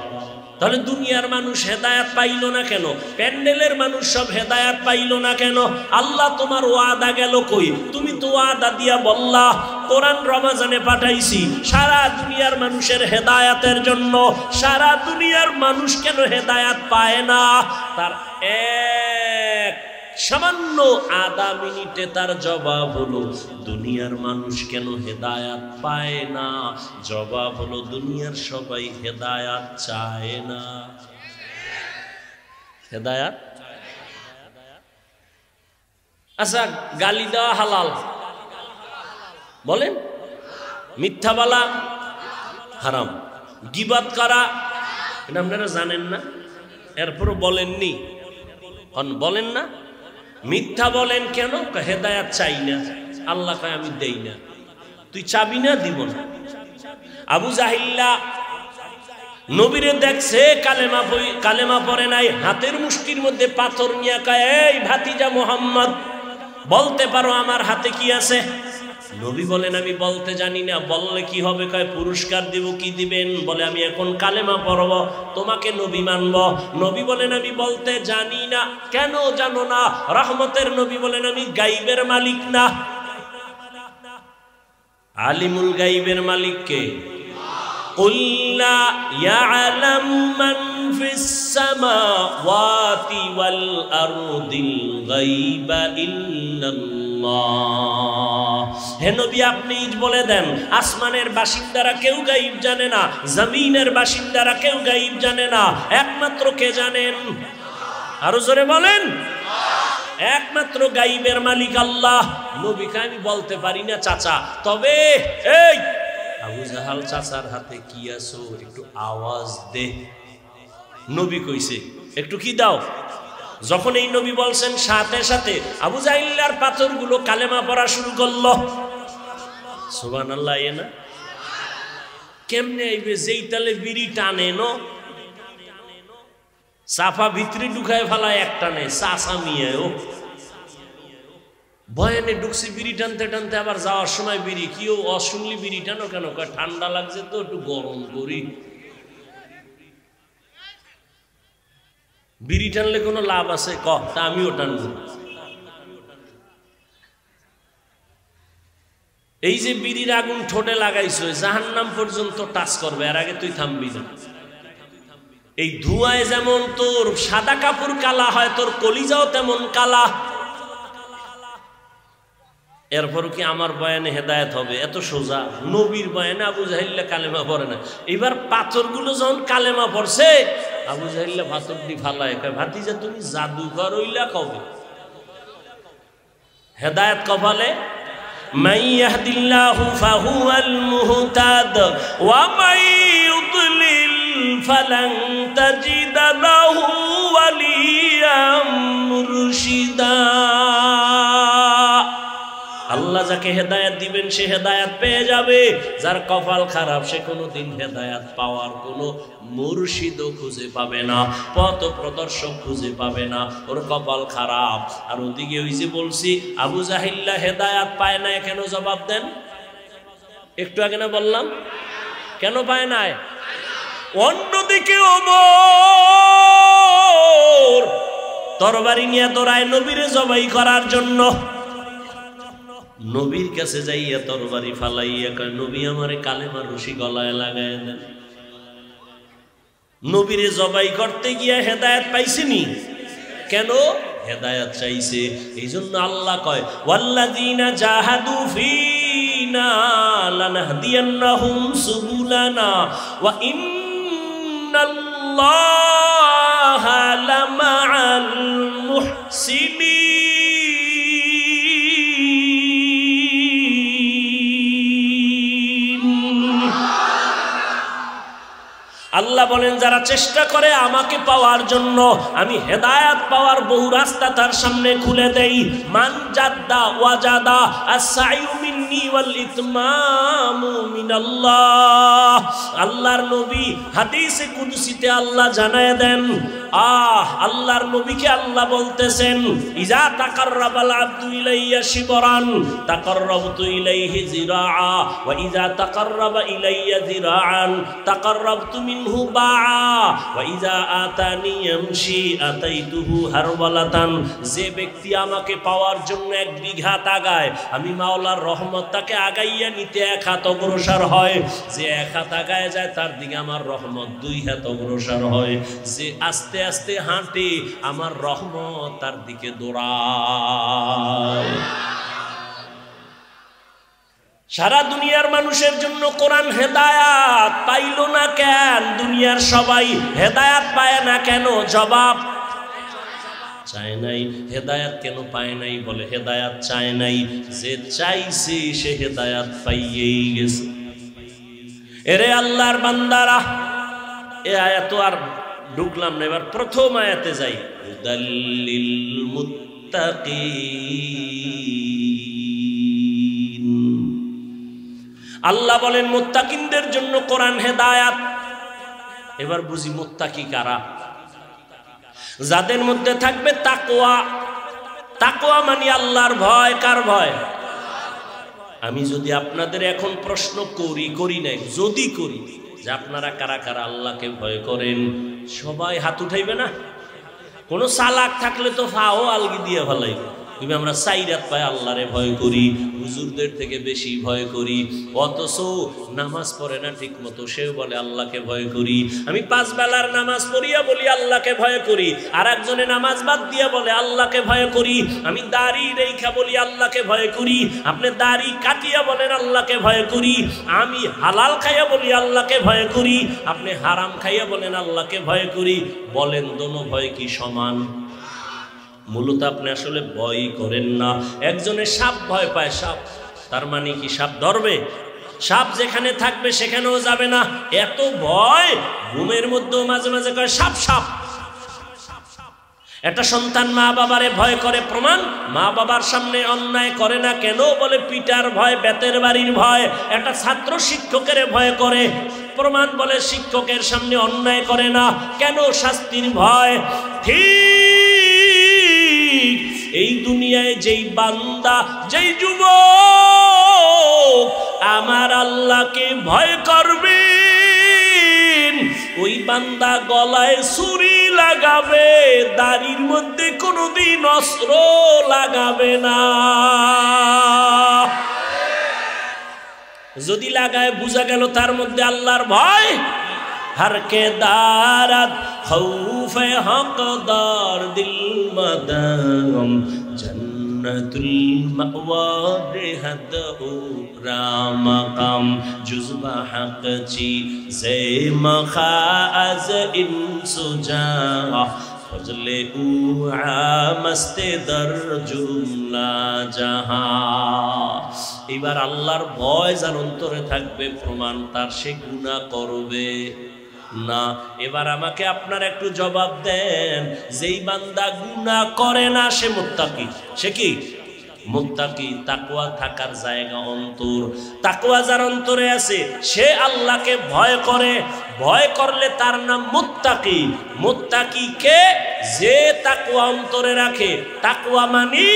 তাহলে দুনিয়ার মানুষ হেদায়েত পাইল না কেন? প্যান্ডেলের মানুষ সব হেদায়েত পাইল না কেন? আল্লাহ তোমার ওয়াদা গেল কই? তুমি তো ওয়াদা দিয়া বললা কোরআন রমজানে পাঠাইছি সারা দুনিয়ার মানুষের হেদায়েতের জন্য। সারা দুনিয়ার মানুষ কেন হেদায়েত পায় না? তার এক সামান্য আধা মিনিটে তার জবাব হলো, দুনিয়ার মানুষ কেন হেদায়াত পায় না? জবাব হলো, দুনিয়ার সবাই হেদায়াত চায় না। হেদায়াত, আচ্ছা গালি দেওয়া হালাল বলেন, মিথ্যা বলা হারাম, গীবত করা এটা আপনারা জানেন না, এরপরও বলেননি, বলেন না। মিথ্যা বলেন কেন? হেদায়াত চাই না। আল্লাহ কয় আমি দেই না। তুই চাবি না? দিব না। আবু জাহিল্লা নবীরে দেখছে কালেমা পড়ে নাই, হাতের মুষ্টির মধ্যে পাথর নিয়ে কয়, এই ভাতিজা মুহাম্মদ, বলতে পারো আমার হাতে কি আছে? নবী বলেন আমি বলতে জানি না। বললে কি হবে? কয় পুরস্কার দিব। কি দিবেন? বলে আমি এখন কালেমা পড়ব, তোমাকে নবী মানব। নবী বলেন আমি বলতে জানি না। কেন জানো না? রহমতের নবী বলেন আমি গাইবের মালিক না। আলিমুল গাইবের মালিক কে? قُلْ لَا يَعْلَمُ مَنْ فِي السَّمَاوَاتِ وَالْأَرْضِ الْغَيْبَ إِلَّا اللَّهُ। হে নবী আপনি বলে দেন, আসমানের বাসিন্দারা কেউ গায়ব জানে না, জমিনের বাসিন্দারা কেউ গায়ব জানে না, একমাত্র কে জানেন? আরো জোরে বলেন। একমাত্র গায়বের মালিক আল্লাহ। নবীকে আমি বলতে পারি না চাচা, তবে এই আবু জাহাল চাচার হাতে কি আছো একটু আওয়াজ দে। নবী কইছে একটু কি দাও। যখন এই নবী বলছেন, সাথে সাথে আবু জাহিল্লার পাথরগুলো কালেমা পড়া শুরু করলো। সুবহানাল্লাহ। এ না কেমনে আইবে? যেই তালে বিড়ি টানে নো, সাফা ভিতরে ঢুকায় ফেলায় এক টানে, চাচা মিয়া ও বয়ানে ঢুকছি বিড়ি টানতে টানতে, আবার যাওয়ার সময় বিড়ি কি ও অশুনলি বিড়ি টানো কেন? ঠান্ডা লাগছে তো একটু গরম করি। বিড়ি টানলে কোনো লাভ আছে? তা আমিও টানবো। এই যে বিড়ির আগুন ঠোঁটে লাগাইছো, জাহান্নাম পর্যন্ত টাচ করবে, এর আগে তুই থামবি না। এই ধোঁয়ায় যেমন তোর সাদা কাপড় কালা হয়, তোর কলিজাও তেমন কালা। এরপর কি আমার বয়ানে হেদায়েত হবে? এত সোজা। নবীর বয়ানে আবু জাহিল্লা কালেমা পড়ে না। এবার পাথরগুলো যখন কালেমা পড়ছে, আবু জাহিল্লা পাথরটি ফালায়, ভাতিজা তুমি জাদুকর হইলা কবে? হেদায়েত কপালে। মান ইয়াহদিল্লাহু ফাহুয়াল মুহতাদ ওয়া মান ইউদ্লিল ফালান তাজিদা লাহু ওয়ালিয়াম মুরশিদা। আল্লাহ যাকে হেদায়াত দিবেন সে হেদায়াত পেয়ে যাবে, যার কপাল খারাপ সে কোনোদিন হেদায়াত পাওয়ার কোনো মুর্শিদও খুঁজে পাবে না, পথ প্রদর্শক খুঁজে পাবে না, ওর কপাল খারাপ। আর ওদিকে ওই যে বলছি আবু জাহিল্লা হেদায়াত পায় না, কেন? জবাব দেন। একটু আগে না বললাম কেন পায় নাই? অন্যদিকে ওমর তরবারি নিয়ে দৌড়ায় নবীরে জবাই করার জন্য। নবীর কাছে যাইয়া তরবারি ফালাইয়া কয়, নবী আমারে কালেমার রশি গলায় লাগায় দেন। নবীরে জবাই করতে গিয়া হেদায়েত পাইছেনি কেন? হেদায়েত চাইছে। এই জন্য আল্লাহ কয়, ওয়াল্লাযীনা জাহাদু ফীনা লানাহদিয়ান্নাহুম সুবুলানা ওয়া ইন্নাল্লাহা লামাআল মুহসিনিন। আল্লাহ বলেন যারা চেষ্টা করে আমাকে পাওয়ার জন্য, আমি হেদায়াত পাওয়ার বহু রাস্তা তার সামনে খুলে দেই। মান জাদ্দা ওয়াজাদা আস-সাইউ মিন্নি ওয়াল ইতমামু মিনাল্লাহ। আল্লাহর নবী হাদিসে কুদসিতে আল্লাহ জানায় দেন, আল্লাহর নবীকে আল্লাহ বলতেছেন, ইজা তাকাররাবাল আবদু ইলাইয়া শিবরান তাকাররাবতু ইলাইহি যিরাআ ওয়া ইজা তাকাররাবা ইলাইয়া যিরাআন তাকাররাবতু মিনহু বাআ ওয়া ইজা আতানি ইয়ামশি আতাইতুহু হারওয়ালাতান। যে ব্যক্তি আমাকে পাওয়ার জন্য 1 বিঘা আগায়, আমি মাওলার রহমত তাকে আগাইয়া নিতে 1 হাত অগ্রসর হয়। যে 1 হাত আগায় যায় তার দিকে আমার রহমত 2 হাত অগ্রসর হয়। যে আস্তে আস্তে হাঁটে আমার রহমত তার দিকে দৌড়ায়। সারা দুনিয়ার মানুষের জন্য কোরআন হেদায়াত পাইল না কেন? দুনিয়ার সবাই হেদায়াত পায় না কেন? জবাব চায় নাই। হেদায়াত কেন পায় নাই? বলে হেদায়াত চায় নাই। যে চাইছে সে হেদায়াত পাইয়েই গেছে। এরে আল্লাহর বান্দারা, এ আয়াত আর ঢুকলাম না, এবার প্রথম আয়াতে যাই। হুদাল্লিল মুত্তাকিন। আল্লাহ বলেন মুত্তাকিনদের জন্য কোরআন হেদায়াত। এবার বুঝি মুত্তাকি কারা? যাদের মধ্যে থাকবে তাকওয়া। তাকওয়া মানে আল্লাহর ভয়। কার ভয়? আমি যদি আপনাদের এখন প্রশ্ন করি নাই, যদি করি যে আপনারা কারা কারা আল্লাহকে ভয় করেন, সবাই হাত উঠাইবে না? কোনো চালাক থাকলে তো ফাও আলগি দিয়ে ফেলাইবে। তুমি আমরা সাইরাত পায় আল্লাহরে ভয় করি, হুজুরদের থেকে বেশি ভয় করি, অথচ নামাজ পড়ে না ঠিক মতো, সেও বলে আল্লাহকে ভয় করি। আমি 5 বেলার নামাজ পড়িয়া বলি আল্লাহকে ভয় করি, আর একজনে নামাজ বাদ দিয়া বলে আল্লাহকে ভয় করি। আমি দাড়ি রেখা বলি আল্লাহকে ভয় করি, আপনি দাড়ি কাটিয়া বলেন আল্লাহকে ভয় করি। আমি হালাল খাইয়া বলি আল্লাহকে ভয় করি, আপনি হারাম খাইয়া বলেন আল্লাহকে ভয় করি। বলেন দোনো ভয় কি সমান? মূলত আপনি আসলে ভয় করেন না। একজনে সাপ ভয় পায়, সাপ, তার মানে কি সাপ ধরবে? সাপ যেখানে থাকবে সেখানেও যাবে না, এত ভয়। ঘুমের মধ্যেও মাঝে মাঝে কয় সাপ সাপ। একটা সন্তান মা বাবারে ভয় করে, প্রমাণ মা বাবার সামনে অন্যায় করে না কেন? বলে পিটার ভয়, বেতের বাড়ির ভয়। একটা ছাত্র শিক্ষকের ভয় করে, প্রমাণ বলে শিক্ষকের সামনে অন্যায় করে না কেন? শাস্তির ভয়। ঠিক এই দুনিয়ায় যেই বান্দা, যেই যুবক আমার আল্লাহকে ভয় করবে, ওই বান্দা গলায় ছুরি লাগাবে, দাড়ির মধ্যে কোনোদিন অস্ত্র লাগাবে না। যদি লাগায় বুঝা গেল তার মধ্যে আল্লাহর ভয়। हर के दारत खौफ हक़दार दिल मदाम जन्नतुल मअवा बेहद रामकाम जुज़्बा हक़ ची ज़े मखाज़ इंसुजा फजले उआ मस्ते दर जुमला जहां। এবার আল্লাহর ভয় যার অন্তরে থাকবে, প্রমাণ তার সে গুনাহ করবে না। এবার আমাকে আপনারা একটু জবাব দেন, যেই বান্দা গুনাহ করে না সে মুত্তাকি। সে কি মুত্তাকি? তাকওয়া থাকার জায়গা অন্তর। তাকওয়া যার অন্তরে আছে সে আল্লাহকে ভয় করে। ভয় করলে তার নাম মুত্তাকি। মুত্তাকি কে? যে তাকওয়া অন্তরে রাখে। তাকওয়া মানে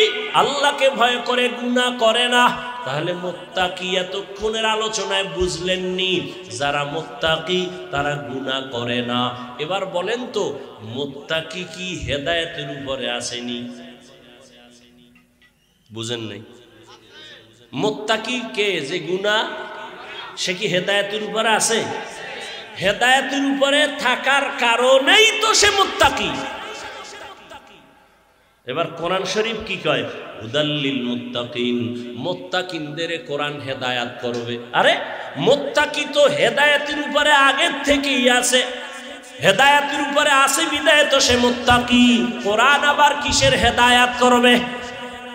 আল্লাহকে ভয় করে, গুনাহ করে না। তাহলে মুত্তাকি এতক্ষণের আলোচনায় বুঝলেননি, যারা মুত্তাকি তারা গুনাহ করে না। এবার বলেন তো মুত্তাকি কি হেদায়েতের উপরে আসেনি? বুঝেন নাই? মুত্তাকি কে? যে গুনাহ, সে কি হেদায়েতের উপরে আছে? হেদায়েতের উপরে থাকার কারণেই তো সে মুত্তাকি। এবার কোরআন শরীফ কি কয়? হুদাল্লিল মুত্তাকিন, মুত্তাকিনদের কোরআন হেদায়াত করবে। আরে মুত্তাকি তো হেদায়েতের উপরে আগের থেকেই আছে। হেদায়েতের উপরে আছে বিদায় তো সে মুত্তাকি। কোরআন আবার কিসের হেদায়াত করবে?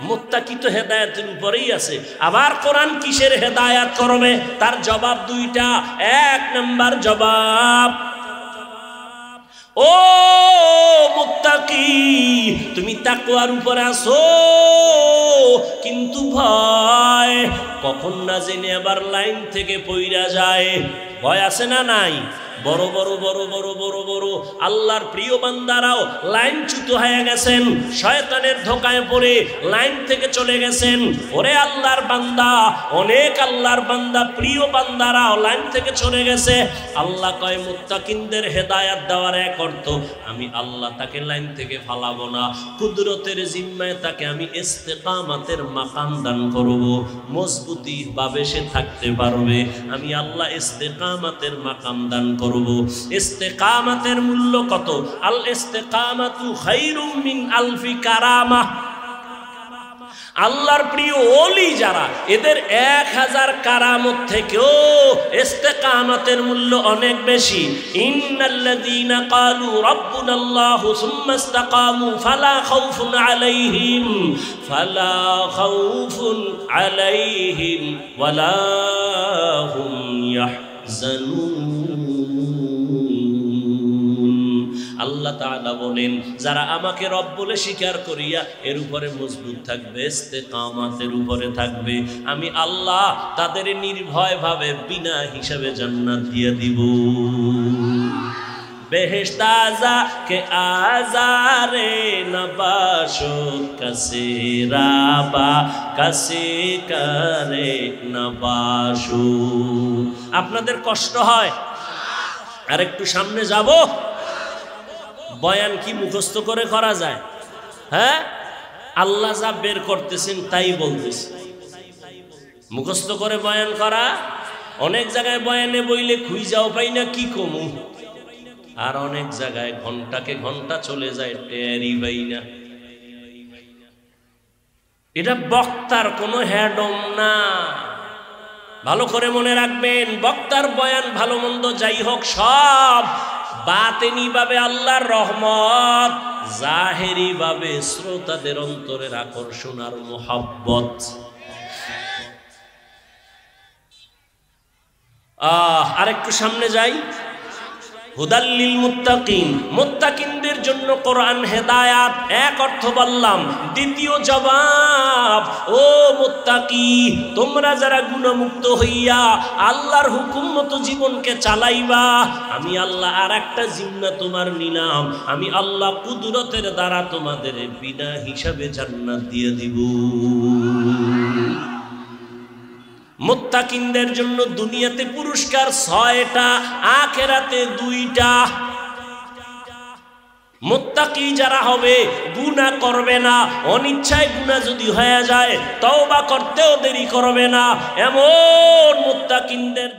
মুত্তাকি তো হেদায়েতের উপরেই আছে, আবার কোরআন কিসের হেদায়াত করবে? তার জবাব দুইটা। এক নাম্বার জবাব, ও মুত্তাকি তুমি তাকওয়ার উপরে আছো, কিন্তু ভয় কখন না জেনে আবার লাইন থেকে পইরা যায়। ভয় আছে না নাই? বড় বড় বড় বড় বড় বড় আল্লাহর প্রিয় বান্দারাও লাইনচ্যুত হয়ে গেছেন, শয়তানের ধোঁকায় পড়ে লাইন থেকে চলে গেছেন। ওরে আল্লাহর বান্দা, অনেক আল্লাহর বান্দা, প্রিয় বান্দারাও লাইন থেকে চলে গেছে। আল্লাহ কয় মুত্তাকিনদের হেদায়াত দেওয়ার এক অর্থ, আমি আল্লাহ তাকে লাইন থেকে ফালাবো না, কুদরতের জিম্মায় তাকে আমি ইস্তেকামাতের মাকাম দান করব, মজবুতি ভাবে সে থাকতে পারবে। আমি আল্লাহ ইস্তেকামাতের মাকাম দান করব। ইস্তেকামাতের মূল্য কত? আল ইস্তেকামাতু খায়রুম মিন আলফি কারামা। আল্লাহর প্রিয় ওলি যারা, এদের 1000 কারামত থেকেও ইস্তেকামাতের মূল্য অনেক বেশি। ইন্নাল্লাযীনা ক্বালু রাব্বুনাল্লাহু সুম্মা ইসতাকামু ফালা খাউফুন আলাইহিম ওয়ালা হুম ইয়াহজানুন। আল্লাহ আল্লাহ তাআলা বলেন যারা আমাকে রব বলে স্বীকার করিয়া এর উপরে মজবুত থাকবে, ইস্তেকামাতের উপরে থাকবে, আমি আল্লাহ তাদের নির্ভয়ভাবে বিনা হিসাবে জান্নাত দিয়ে দিব। বেহেশত আযা কে আজারে নবাশো কাসে রাবা কাসে করে নবাশো। আপনাদের কষ্ট হয়? আর একটু সামনে যাব। বয়ান কি মুখস্থ করে করা যায়? হ্যাঁ, আল্লাহ যা বের করতেছেন তাই বলতেছে। মুখস্থ করে বয়ান করা, অনেক জায়গায় বয়ানে বইলে খুঁজাও পাই না কি কমু, আর অনেক জায়গায় ঘন্টাকে ঘন্টা চলে যায় টেরি পাই না। এটা বক্তার কোনো হ্যাডম না, ভালো করে মনে রাখবেন। বক্তার বয়ান ভালো মন্দ যাই হোক সব বাতেনি ভাবে আল্লাহর রহমত, জাহেরি ভাবে শ্রোতাদের অন্তরের আকর্ষণ আর মোহাব্বত। আরেকটু সামনে যাই। হুদাল্লিল মুত্তাকিন, মুত্তাকিনদের জন্য কোরআন হেদায়াত, এক অর্থ বললাম। দ্বিতীয় জবাব, ও মুত্তাকি, তোমরা যারা গুণমুক্ত হইয়া আল্লাহর হুকুম মতো জীবনকে চালাইবা, আমি আল্লাহ আর একটা জিম্মা তোমার নিলাম, আমি আল্লাহ কুদরতের দ্বারা তোমাদের বিনা হিসাবে জান্নাত দিয়ে দিব। মুত্তাকিনদের জন্য দুনিয়াতে পুরস্কার 6টা, আখিরাতে 2টা। মুত্তাকি যারা হবে গুনাহ করবে না, অনিচ্ছায় গুনাহ যদি হয়ে যায় তওবা করতেও দেরি করবে না, এমন মুত্তাকিনদের